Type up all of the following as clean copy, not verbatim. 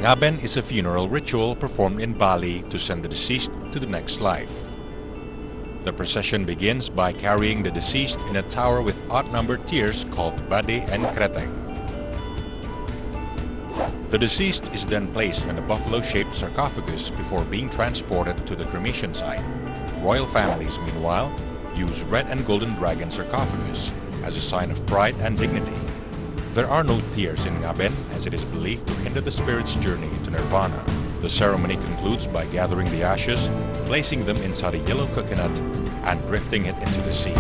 Ngaben is a funeral ritual performed in Bali to send the deceased to the next life. The procession begins by carrying the deceased in a tower with odd-numbered tiers called Bade and Kretek. The deceased is then placed in a buffalo-shaped sarcophagus before being transported to the cremation site. Royal families, meanwhile, use red and golden dragon sarcophagus as a sign of pride and dignity. There are no tears in Ngaben, as it is believed to hinder the spirit's journey to nirvana. The ceremony concludes by gathering the ashes, placing them inside a yellow coconut, and drifting it into the sea.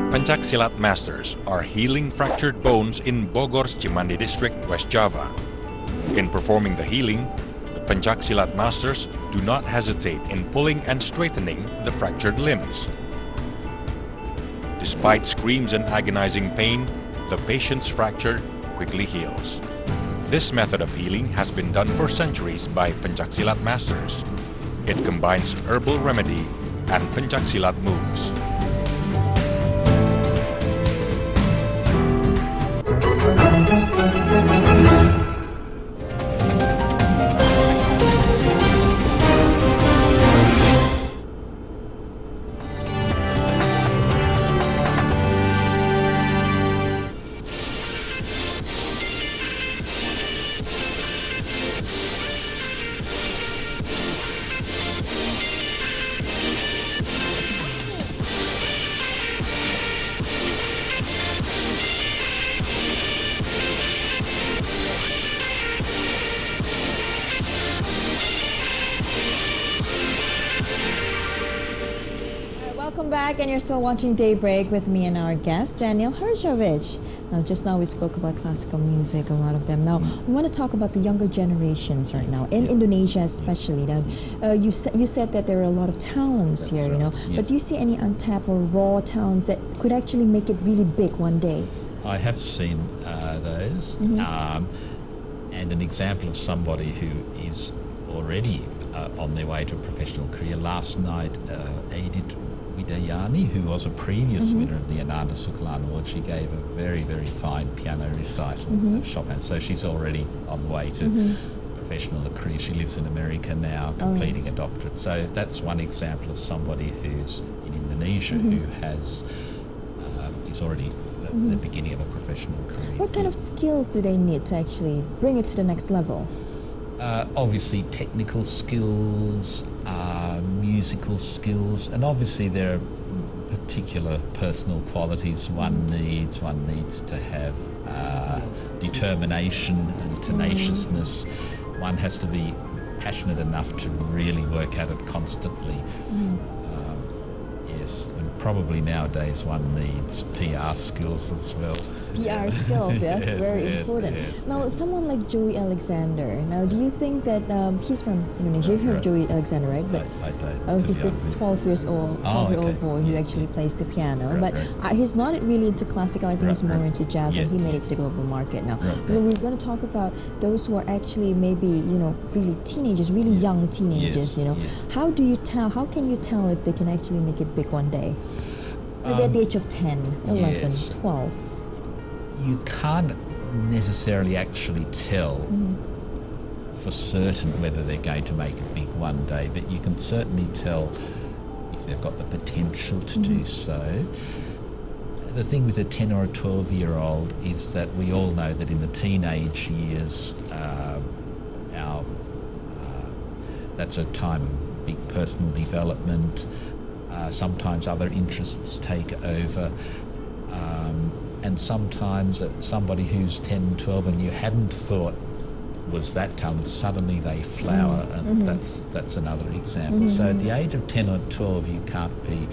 Pencaksilat masters are healing fractured bones in Bogor's Cimandi district, West Java. In performing the healing, the Pencaksilat masters do not hesitate in pulling and straightening the fractured limbs. Despite screams and agonizing pain, the patient's fracture quickly heals. This method of healing has been done for centuries by Pencaksilat masters. It combines herbal remedy and Pencaksilat moves. Welcome back, and you're still watching Daybreak with me and our guest, Daniel Herscovitch. Now, just now we spoke about classical music, a lot of them. Now, we want to talk about the younger generations right now, in Indonesia especially. Now, you said that there are a lot of talents here, you know, but do you see any untapped or raw talents that could actually make it really big one day? I have seen those, and an example of somebody who is already on their way to a professional career. Last night, Edith Widayani, who was a previous winner of the Ananda Sukarlan Awards, she gave a very, very fine piano recital of Chopin. So she's already on the way to professional career. She lives in America now, completing a doctorate. So that's one example of somebody who's in Indonesia who has is already at the beginning of a professional career. What kind of skills do they need to actually bring it to the next level? Obviously technical skills, musical skills, and obviously there are particular personal qualities one needs. One needs to have determination and tenaciousness. One has to be passionate enough to really work at it constantly. Yes, and probably nowadays one needs PR skills as well. PR skills, yes, very important. Yes, now, someone like Joey Alexander. Now, do you think that he's from Indonesia? You've heard of Joey Alexander, right? But I don't. he's this 12-year-old boy who actually plays the piano. Right, but he's not really into classical. I think he's more into jazz, and he made it to the global market now. So we're going to talk about those who are actually maybe really teenagers, really young teenagers. How do you tell? How can you tell if they can actually make it big one day? Maybe at the age of 10, 11, 12. You can't necessarily actually tell for certain whether they're going to make it big one day, but you can certainly tell if they've got the potential to do so. The thing with a 10 or a 12-year-old is that we all know that in the teenage years, that's a time of big personal development. Sometimes other interests take over. And sometimes somebody who's 10, 12 and you hadn't thought was that talented, suddenly they flower, and that's another example. So at the age of 10 or 12 you can't be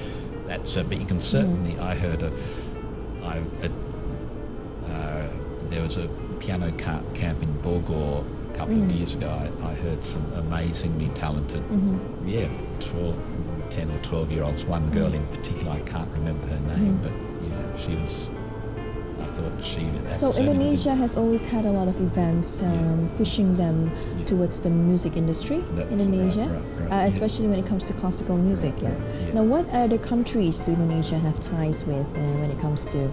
that certain, but you can certainly, I heard there was a piano camp in Bogor a couple of years ago. I heard some amazingly talented, 10 or 12-year-olds, one girl in particular, I can't remember her name, but she was I thought she... So Indonesia has always had a lot of events pushing them towards the music industry. That's Indonesia, right, especially when it comes to classical music. Yeah. Now, what other countries do Indonesia have ties with when it comes to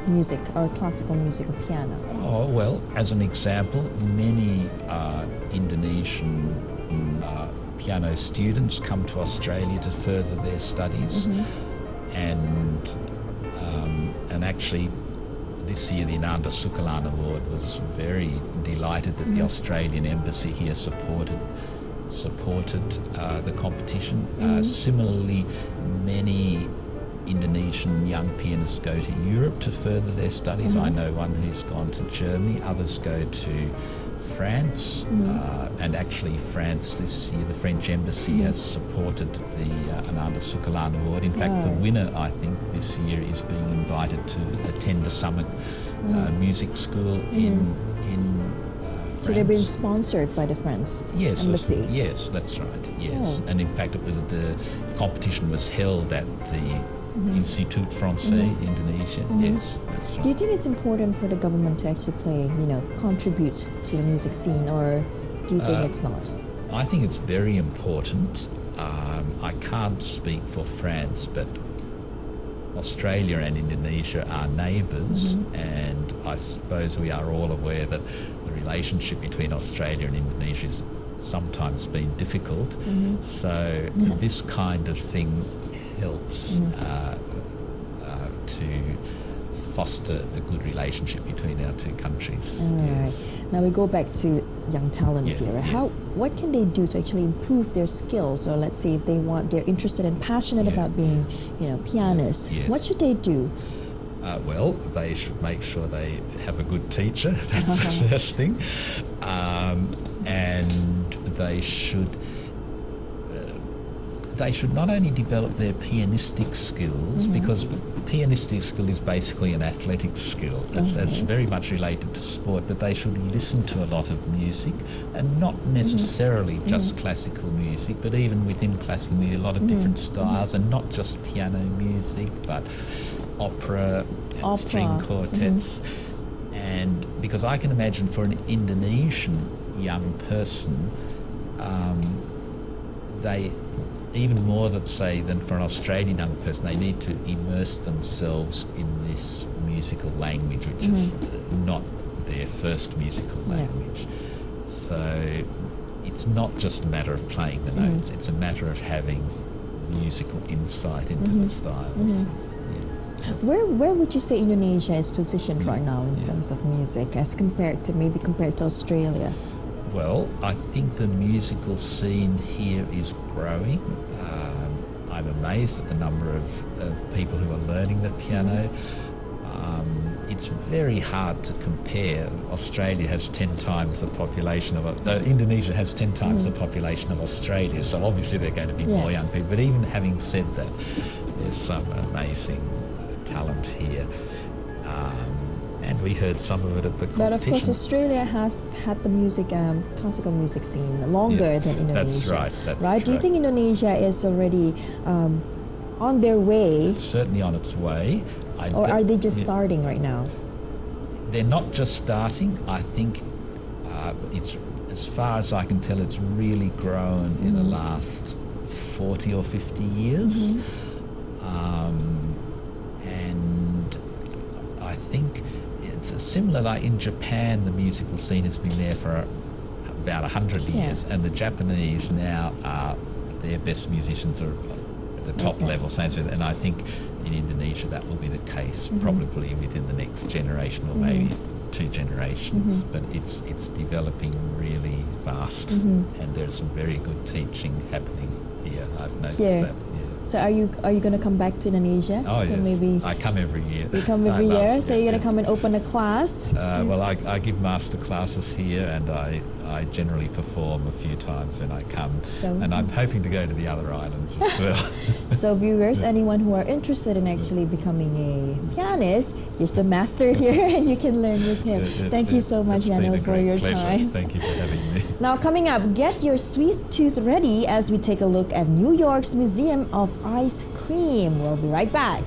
music or classical music or piano? Oh, well, as an example, many Indonesian piano students come to Australia to further their studies, and actually this year the Ananda Sukarlan Award was very delighted that the Australian Embassy here supported the competition. Similarly, many Indonesian young pianists go to Europe to further their studies. I know one who's gone to Germany, others go to France, and actually France this year, the French Embassy has supported the Ananda Sukarlan Award. In fact, the winner, I think, this year is being invited to attend a summer music school in France. So they're being sponsored by the French Embassy? Yes, that's right, yes. And in fact, the competition was held at the Institut Français, Indonesia. Yes, that's right. Do you think it's important for the government to actually contribute to the music scene, or do you think it's not? I think it's very important. I can't speak for France, but Australia and Indonesia are neighbours, and I suppose we are all aware that the relationship between Australia and Indonesia has sometimes been difficult. So this kind of thing helps to foster a good relationship between our two countries. Right. Now we go back to young talents here. What can they do to actually improve their skills, or let's say if they're interested and passionate about being, pianists? What should they do? Well, they should make sure they have a good teacher. That's the first thing, and they should not only develop their pianistic skills, because pianistic skill is basically an athletic skill. That's very much related to sport, but they should listen to a lot of music, and not necessarily just classical music, but even within classical music, a lot of different styles, and not just piano music, but opera and string quartets. And because I can imagine for an Indonesian young person, they, even more than for an Australian young person, they need to immerse themselves in this musical language, which is not their first musical language. So it's not just a matter of playing the notes, it's a matter of having musical insight into the styles. Where would you say Indonesia is positioned right now in terms of music as compared to Australia? Well, I think the musical scene here is growing. I'm amazed at the number of people who are learning the piano. It's very hard to compare. Australia has 10 times the population of... Indonesia has 10 times the population of Australia, so obviously there are going to be more young people. But even having said that, there's some amazing talent here. And we heard some of it at the competition. But of course, Australia has had the classical music scene longer than Indonesia. That's right. Right? Do you think Indonesia is already on their way? It's certainly on its way. Or are they just starting right now? They're not just starting. I think it's, as far as I can tell, it's really grown in the last 40 or 50 years. And I think it's similar, like in Japan, the musical scene has been there for about 100 years, and the Japanese now are, their best musicians are at the top level. And I think in Indonesia that will be the case probably within the next generation or maybe 2 generations. But it's developing really fast, and there's some very good teaching happening here. I've noticed that. So are you going to come back to Indonesia? Oh, yes. Maybe I come every year. You come every year? So you're going to come and open a class? Well, I give master classes here, and I generally perform a few times when I come. And I'm hoping to go to the other islands as well. So viewers, anyone who are interested in actually becoming a pianist, here's the master here, and you can learn with him. Thank you so much, Daniel, for your time. Thank you for having me. Now, coming up, get your sweet tooth ready as we take a look at New York's Museum of Ice Cream. We'll be right back.